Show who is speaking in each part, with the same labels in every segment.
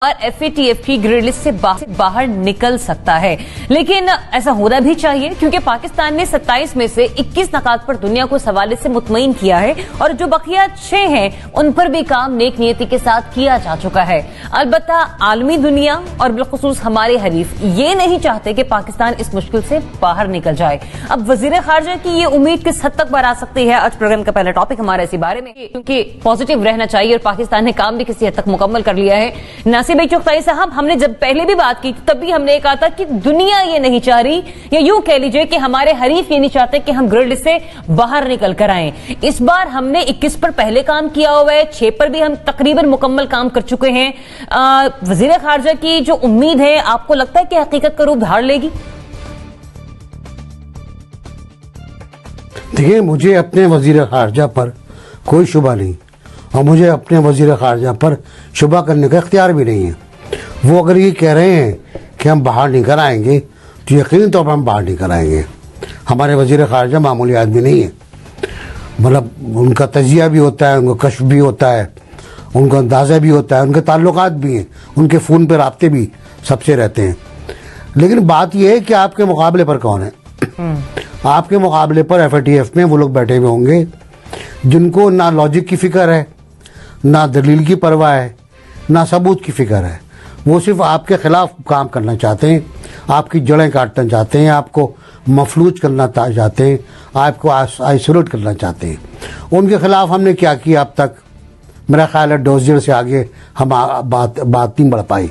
Speaker 1: और एफएटीएफ की grey list से बाहर निकल सकता है, लेकिन ऐसा होना भी चाहिए क्योंकि पाकिस्तान ने 27 में से 21 नकात पर दुनिया को इस हवाले से मुतमईन किया है और जो बकिया 6 हैं उन पर भी काम नेक नियति के साथ किया जा चुका है। अलबत्ता आलमी दुनिया और बिलखुसूस हमारे हरीफ ये नहीं चाहते कि पाकिस्तान इस मुश्किल से बाहर निकल जाए। अब वजीर खारजा की ये उम्मीद किस हद तक बढ़ा सकती है, आज प्रोग्राम का पहला टॉपिक हमारा इसी बारे में, क्योंकि पॉजिटिव रहना चाहिए और पाकिस्तान ने काम भी किसी हद तक मुकम्मल कर लिया है। नासिर भाई चौकताई साहब, हमने जब पहले भी बात की तब भी हमने कहा था कि दुनिया ये नहीं चाह रही, या यूं कह लीजिए कि हमारे हरीफ ये नहीं चाहते कि हम ग्रिड से बाहर निकल कर आए। इस बार हमने 21 पर पहले काम किया हुआ है, 6 पर भी हम तकरीबन मुकम्मल काम कर चुके हैं। वजीर खारजा की जो उम्मीद है, आपको लगता है कि हकीकत का रूप धार लेगी?
Speaker 2: देखिए, मुझे अपने वजीर खारजा पर कोई शुबा नहीं और मुझे अपने वजीर खारजा पर शुबा करने का इख्तियार भी नहीं है। वो अगर ये कह रहे हैं कि हम बाहर निकल आएंगे तो यकीनी तौर पर हम बाहर निकल आएंगे। हमारे वजीर खारजा मामूली आदमी नहीं है, मतलब उनका तजिया भी होता है, उनका कश्फ भी होता है, उनका अंदाज़ा भी होता है, उनके ताल्लुकात भी हैं, उनके फ़ोन पर राब्ते भी सबसे रहते हैं। लेकिन बात यह है कि आपके मुकाबले पर कौन है। आपके मुकाबले पर एफएटीएफ में वो लोग बैठे हुए होंगे जिनको ना लॉजिक की फ़िक्र है, ना दलील की परवाह है, ना सबूत की फ़िक्र है। वो सिर्फ आपके ख़िलाफ़ काम करना चाहते हैं, आपकी जड़ें काटना चाहते हैं, आपको मफलूज करना चाहते हैं, आपको आइसोलेट करना चाहते हैं। उनके ख़िलाफ़ हमने क्या किया अब तक? मेरा ख्याल है डोजियर से आगे हम बात नहीं बढ़ पाई।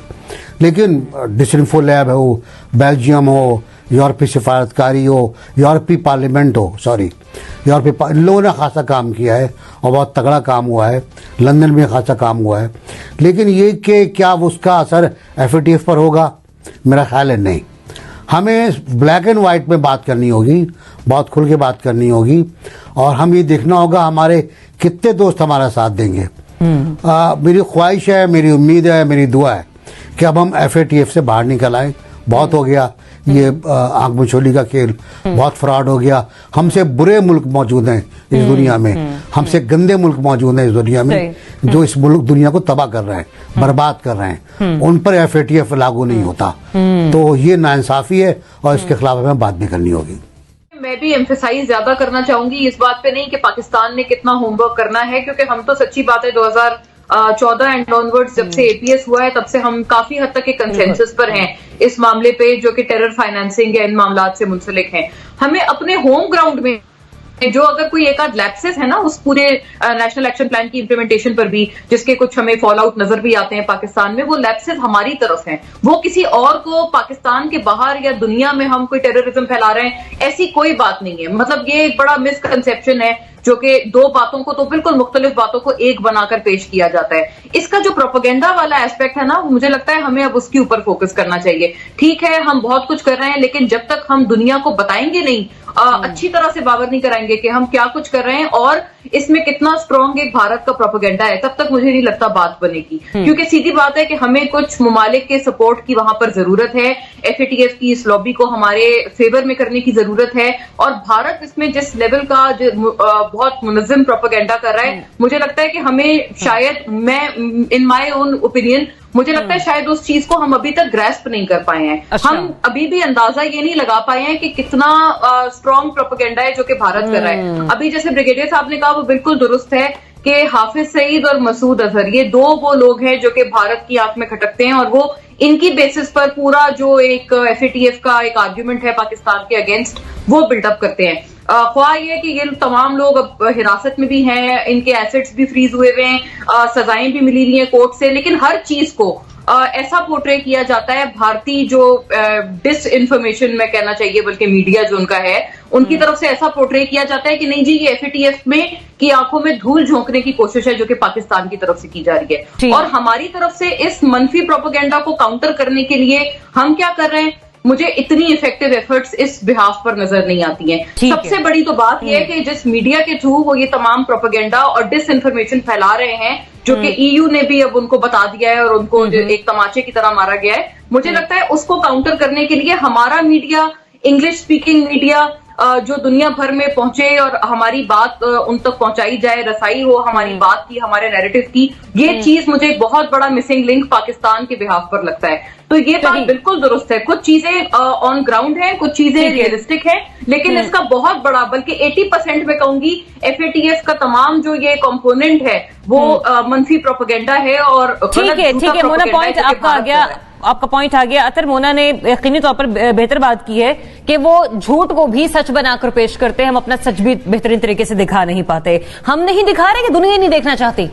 Speaker 2: लेकिन डिसइंफो लैब हो, बेल्जियम हो, यूरोपीय सिफारतकारी हो, यूरोपीय पार्लियामेंट हो, इन लोगों ने खासा काम किया है और बहुत तगड़ा काम हुआ है। लंदन में खासा काम हुआ है। लेकिन ये कि क्या उसका असर एफएटीएफ पर होगा, मेरा ख्याल है नहीं। हमें ब्लैक एंड वाइट में बात करनी होगी, बहुत खुल के बात करनी होगी और हम ये देखना होगा हमारे कितने दोस्त हमारा साथ देंगे। मेरी ख्वाहिश है, मेरी उम्मीद है, मेरी दुआ है कि अब हम एफएटीएफ से बाहर निकल आए। बहुत हो गया ये आंख मिचोली का खेल, बहुत फ्रॉड हो गया। हमसे बुरे मुल्क मौजूद हैं इस दुनिया में, हमसे गंदे मुल्क मौजूद हैं इस दुनिया में, जो इस मुल्क दुनिया को तबाह कर रहे हैं, बर्बाद कर रहे हैं। उन पर एफएटीएफ लागू नहीं होता। तो ये नाइंसाफी है और इसके खिलाफ हमें बात भी करनी होगी।
Speaker 3: मैं भी एम्फेसाइज ज्यादा करना चाहूंगी इस बात पे नहीं कि पाकिस्तान ने कितना होमवर्क करना है, क्योंकि हम तो सच्ची बात है 2014 एंड ऑनवर्ड्स जब से एपीएस हुआ है तब से हम काफी हद तक एक कंसेंसस पर हैं इस मामले पे, जो कि टेरर फाइनेंसिंग या इन मामलात से मुंसलिक हैं। हमें अपने होम ग्राउंड में जो अगर कोई एक आध लैप्सेस है ना उस पूरे नेशनल एक्शन प्लान की इंप्लीमेंटेशन पर भी, जिसके कुछ हमें फॉल आउट नजर भी आते हैं पाकिस्तान में, वो लैप्सेस हमारी तरफ हैं। वो किसी और को पाकिस्तान के बाहर या दुनिया में हम कोई टेररिज्म फैला रहे हैं, ऐसी कोई बात नहीं है। मतलब ये एक बड़ा मिसकंसेप्शन है जो कि दो बातों को, तो बिल्कुल मुख्तलिफ बातों को एक बनाकर पेश किया जाता है। इसका जो प्रोपेगेंडा वाला एस्पेक्ट है ना, मुझे लगता है हमें अब उसके ऊपर फोकस करना चाहिए। ठीक है, हम बहुत कुछ कर रहे हैं, लेकिन जब तक हम दुनिया को बताएंगे नहीं, अच्छी तरह से बावर नहीं कराएंगे कि हम क्या कुछ कर रहे हैं और इसमें कितना स्ट्रॉन्ग एक भारत का प्रोपेगेंडा है, तब तक मुझे नहीं लगता बात बनेगी। क्योंकि सीधी बात है कि हमें कुछ ममालिक के सपोर्ट की वहां पर जरूरत है, एफएटीएफ की इस लॉबी को हमारे फेवर में करने की जरूरत है। और भारत इसमें जिस लेवल का बहुत मुनज़्ज़म प्रोपेगेंडा कर रहा है, मुझे लगता है कि हमें शायद, मैं इन माय ओन ओपिनियन, मुझे लगता है शायद उस चीज को हम अभी तक ग्रैस्प नहीं कर पाए हैं। अच्छा। हम अभी भी अंदाजा ये नहीं लगा पाए हैं कि कितना स्ट्रॉन्ग प्रोपेगेंडा है जो कि भारत कर रहा है। अभी जैसे ब्रिगेडियर साहब ने कहा, वो बिल्कुल दुरुस्त है कि हाफिज सईद और मसूद अजहर, ये दो वो लोग हैं जो कि भारत की आंख में खटकते हैं और वो इनकी बेसिस पर पूरा जो एक एफएटीएफ का एक आर्ग्यूमेंट है पाकिस्तान के अगेंस्ट, वो बिल्डअप करते हैं। ख्वाह ये कि ये तमाम लोग अब हिरासत में भी हैं, इनके एसेट्स भी फ्रीज हुए हुए हैं, सजाएं भी मिली हुई हैं कोर्ट से, लेकिन हर चीज को ऐसा पोर्ट्रे किया जाता है भारतीय जो डिस इन्फॉर्मेशन में कहना चाहिए, बल्कि मीडिया जो उनका है, उनकी तरफ से ऐसा पोर्ट्रे किया जाता है कि नहीं जी, ये एफएटीएफ में की आंखों में धूल झोंकने की कोशिश है जो कि पाकिस्तान की तरफ से की जा रही है। और हमारी तरफ से इस मनफी प्रोपेगेंडा को काउंटर करने के लिए हम क्या कर रहे हैं, मुझे इतनी इफेक्टिव एफर्ट्स इस बिहाफ पर नजर नहीं आती हैं। सबसे बड़ी तो बात यह है कि जिस मीडिया के थ्रू वो ये तमाम प्रोपेगेंडा और डिस इन्फॉर्मेशन फैला रहे हैं, जो कि ईयू ने भी अब उनको बता दिया है और उनको एक तमाचे की तरह मारा गया है, मुझे लगता है उसको काउंटर करने के लिए हमारा मीडिया, इंग्लिश स्पीकिंग मीडिया, जो दुनिया भर में पहुंचे और हमारी बात उन तक पहुंचाई जाए, रसाई हो हमारी बात की, हमारे नैरेटिव की, ये चीज मुझे बहुत बड़ा मिसिंग लिंक पाकिस्तान के बिहाफ पर लगता है। तो ये बात बिल्कुल दुरुस्त है, कुछ चीजें ऑन ग्राउंड हैं, कुछ चीजें रियलिस्टिक हैं, लेकिन इसका बहुत बड़ा, बल्कि 80% में कहूंगी FATF का तमाम जो ये कंपोनेंट है वो मंफी प्रोपेगेंडा है। और
Speaker 1: ठीक है मोना, पॉइंट आपका आ गया, आपका पॉइंट आ गया। अतर मोना ने यकीनी तौर पर बेहतर बात की है कि वो झूठ को भी सच बनाकर पेश करते हैं, हम अपना सच भी बेहतरीन तरीके से दिखा नहीं पाते। हम नहीं दिखा रहे कि दुनिया नहीं देखना चाहती?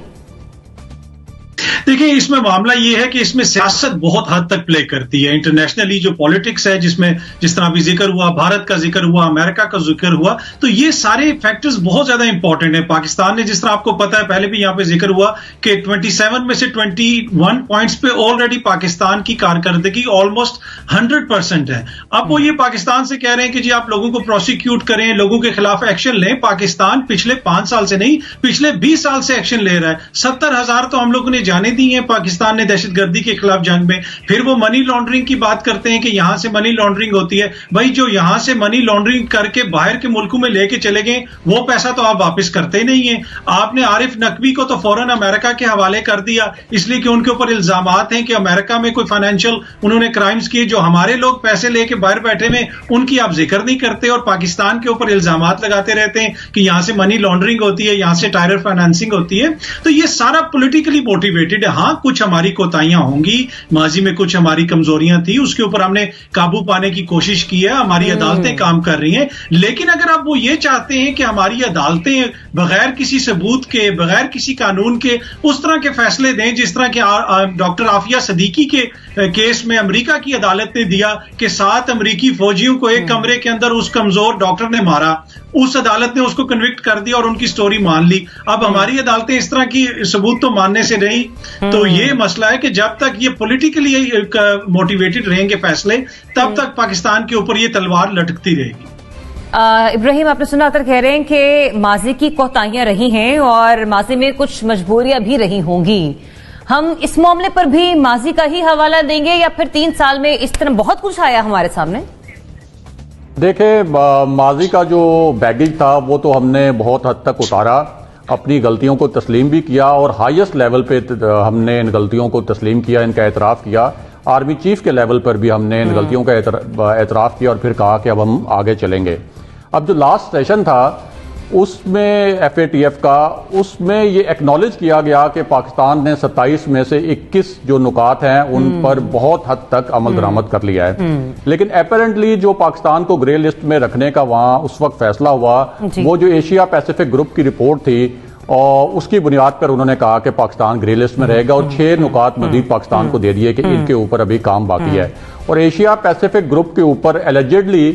Speaker 4: देखिए, इसमें मामला ये है कि इसमें सियासत बहुत हद तक प्ले करती है। इंटरनेशनली जो पॉलिटिक्स है, जिसमें जिस तरह अभी जिक्र हुआ, भारत का जिक्र हुआ, अमेरिका का जिक्र हुआ, तो ये सारे फैक्टर्स बहुत ज्यादा इंपॉर्टेंट है। पाकिस्तान ने, जिस तरह आपको पता है, पहले भी यहां पे जिक्र हुआ कि 27 में से 21 पॉइंट्स पे ऑलरेडी पाकिस्तान की कारकर्दगी ऑलमोस्ट 100% है। अब वो ये पाकिस्तान से कह रहे हैं कि जी आप लोगों को प्रोसिक्यूट करें, लोगों के खिलाफ एक्शन लें। पाकिस्तान पिछले 5 साल से नहीं, पिछले 20 साल से एक्शन ले रहा है। 70,000 तो हम लोगों ने जाने दी है पाकिस्तान ने दहशतगर्दी के खिलाफ जंग में। फिर वो मनी लॉन्ड्रिंग की बात करते हैं कि यहां से मनी लॉन्ड्रिंग होती है। भाई, जो यहां से मनी लॉन्ड्रिंग करके बाहर के मुल्कों में लेके चले गए, वो पैसा तो आप वापस करते ही नहीं है। आपने आरिफ नकवी को तो फौरन अमेरिका के हवाले कर दिया, इसलिए कि उनके ऊपर इल्जामात हैं कि अमेरिका में कोई फाइनेंशियल उन्होंने क्राइम्स किए। जो हमारे लोग पैसे लेके बाहर बैठे में, उनकी आप जिक्र नहीं करते और पाकिस्तान के ऊपर इल्जामात लगाते रहते हैं कि यहां से मनी लॉन्ड्रिंग होती है, यहां से टायर फाइनेंसिंग होती है। तो ये सारा पॉलिटिकली मोटिवेटेड है। हाँ, कुछ हमारी कोताहियां होंगी, माजी में कुछ हमारी कमजोरियां थी, उसके ऊपर हमने काबू पाने की कोशिश की है, हमारी अदालतें काम कर रही हैं। लेकिन अगर आप वो ये चाहते हैं कि हमारी अदालतें बगैर किसी सबूत के, बगैर किसी कानून के उस तरह के फैसले दें जिस तरह के डॉक्टर आफिया सदीकी के केस में अमेरिका की अदालत ने दिया कि 7 अमेरिकी फौजियों को एक कमरे के अंदर उस कमजोर डॉक्टर ने मारा, उस अदालत ने उसको कन्विक्ट कर दिया और उनकी स्टोरी मान ली। अब हमारी अदालतें इस तरह की सबूत तो मानने से नहीं। तो ये मसला है कि जब तक ये पॉलिटिकली मोटिवेटेड रहेंगे फैसले, तब तक पाकिस्तान के ऊपर ये तलवार लटकती रहेगी।
Speaker 1: इब्राहिम, आपने सुना, अतर कह रहे हैं कि माजी की कोताहियां रही हैं और माजी में कुछ मजबूरियां भी रही होंगी। हम इस मामले पर भी माजी का ही हवाला देंगे या फिर 3 साल में इस तरह बहुत कुछ आया हमारे सामने?
Speaker 5: देखिए, माजी का जो बैगेज था वो तो हमने बहुत हद तक उतारा, अपनी गलतियों को तस्लीम भी किया और हाईएस्ट लेवल पे हमने इन गलतियों को तस्लीम किया, इनका एतराफ़ किया। आर्मी चीफ के लेवल पर भी हमने इन गलतियों का एतराफ़ किया और फिर कहा कि अब हम आगे चलेंगे। अब जो लास्ट सेशन था उसमें FATF का, उसमें ये एक्नॉलेज किया गया कि पाकिस्तान ने 27 में से 21 जो नुकात हैं उन पर बहुत हद तक अमल दरामद कर लिया है। लेकिन अपेरेंटली जो पाकिस्तान को ग्रे लिस्ट में रखने का वहाँ उस वक्त फैसला हुआ, वो जो एशिया पैसिफिक ग्रुप की रिपोर्ट थी और उसकी बुनियाद पर उन्होंने कहा कि पाकिस्तान ग्रे लिस्ट में रहेगा और 6 नुकात मजीद पाकिस्तान को दे दिए कि इनके ऊपर अभी काम बाकी है। और एशिया पैसिफिक ग्रुप के ऊपर एलिजिडली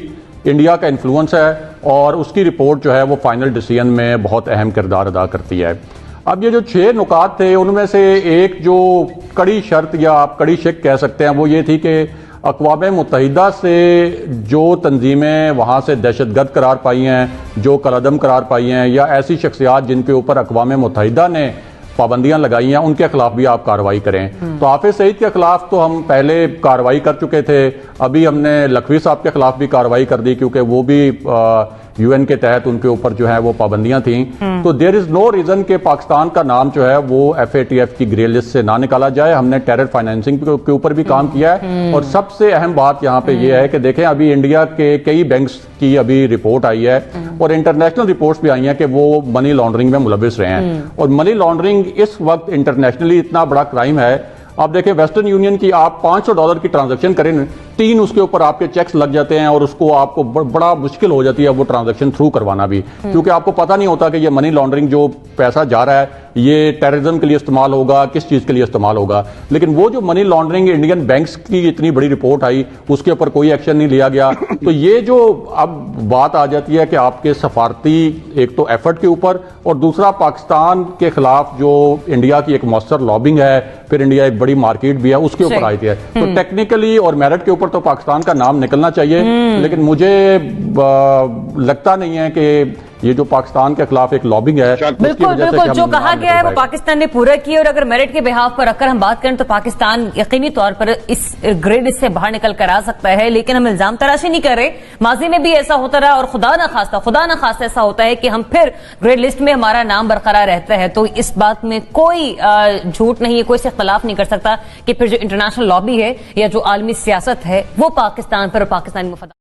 Speaker 5: इंडिया का इन्फ्लुएंस है और उसकी रिपोर्ट जो है वो फाइनल डिसीजन में बहुत अहम किरदार अदा करती है। अब ये जो 6 नुकात थे उनमें से एक जो कड़ी शर्त या आप कड़ी शिक कह सकते हैं वो ये थी कि अक़वाम मुत्तहिदा से जो तंजीमें वहाँ से दहशतगर्द करार पाई हैं, जो कलअदम करार पाई हैं, या ऐसी शख्सियात जिनके ऊपर अक़वाम मुत्तहिदा ने पाबंदियां लगाई हैं, उनके खिलाफ भी आप कार्रवाई करें। तो हाफिज सईद के खिलाफ तो हम पहले कार्रवाई कर चुके थे, अभी हमने लखवी साहब के खिलाफ भी कार्रवाई कर दी क्योंकि वो भी UN के तहत उनके ऊपर जो है वो पाबंदियां थी। तो देयर इज नो रीजन कि पाकिस्तान का नाम जो है वो FATF की ग्रे लिस्ट से ना निकाला जाए। हमने टेरर फाइनेंसिंग के ऊपर भी काम किया है और सबसे अहम बात यहाँ पे ये है कि देखें, अभी इंडिया के कई बैंक्स की अभी रिपोर्ट आई है और इंटरनेशनल रिपोर्ट्स भी आई हैं कि वो मनी लॉन्ड्रिंग में मुलविस रहे हैं। और मनी लॉन्ड्रिंग इस वक्त इंटरनेशनली इतना बड़ा क्राइम है। आप देखें, वेस्टर्न यूनियन की आप $500 की ट्रांजैक्शन करें, 3 उसके ऊपर आपके चेक्स लग जाते हैं और उसको आपको बड़ा मुश्किल हो जाती है वो ट्रांजैक्शन थ्रू करवाना भी, क्योंकि आपको पता नहीं होता कि ये मनी लॉन्ड्रिंग जो पैसा जा रहा है ये टेररिज्म के लिए इस्तेमाल होगा, किस चीज के लिए इस्तेमाल होगा। लेकिन वो जो मनी लॉन्ड्रिंग इंडियन बैंक्स की इतनी बड़ी रिपोर्ट आई, उसके ऊपर कोई एक्शन नहीं लिया गया। तो ये जो अब बात आ जाती है कि आपके सफारती एक तो एफर्ट के ऊपर और दूसरा पाकिस्तान के खिलाफ जो इंडिया की एक मौसर लॉबिंग है, फिर इंडिया एक बड़ी मार्केट भी है, उसके ऊपर आई थी। तो टेक्निकली और मेरिट के ऊपर तो पाकिस्तान का नाम निकलना चाहिए, लेकिन मुझे लगता नहीं है कि ये जो पाकिस्तान के खिलाफ एक लॉबिंग है, उसकी
Speaker 1: बिल्कुल
Speaker 5: वजह से
Speaker 1: बिल्कुल,
Speaker 5: कि
Speaker 1: जो
Speaker 5: हम
Speaker 1: कहा
Speaker 5: ना
Speaker 1: गया है वो
Speaker 5: निकल पाएंगे।
Speaker 1: पाकिस्तान ने पूरा किया। और अगर मेरिट के बिहाफ पर रखकर हम बात करें तो पाकिस्तान यकीनी तौर पर इस ग्रिड से बाहर निकल कर आ सकता है, लेकिन हम इल्जाम तराशी नहीं कर रहे। माजी में भी ऐसा होता रहा और खुदा ना खास्ता ऐसा होता है कि हम फिर ग्रिड लिस्ट में हमारा नाम बरकरार रहता है। तो इस बात में कोई झूठ नहीं है, कोई से इख्तलाफ नहीं कर सकता कि फिर जो इंटरनेशनल लॉबी है या जो आलमी सियासत है वो पाकिस्तान पर और पाकिस्तानी मुफाद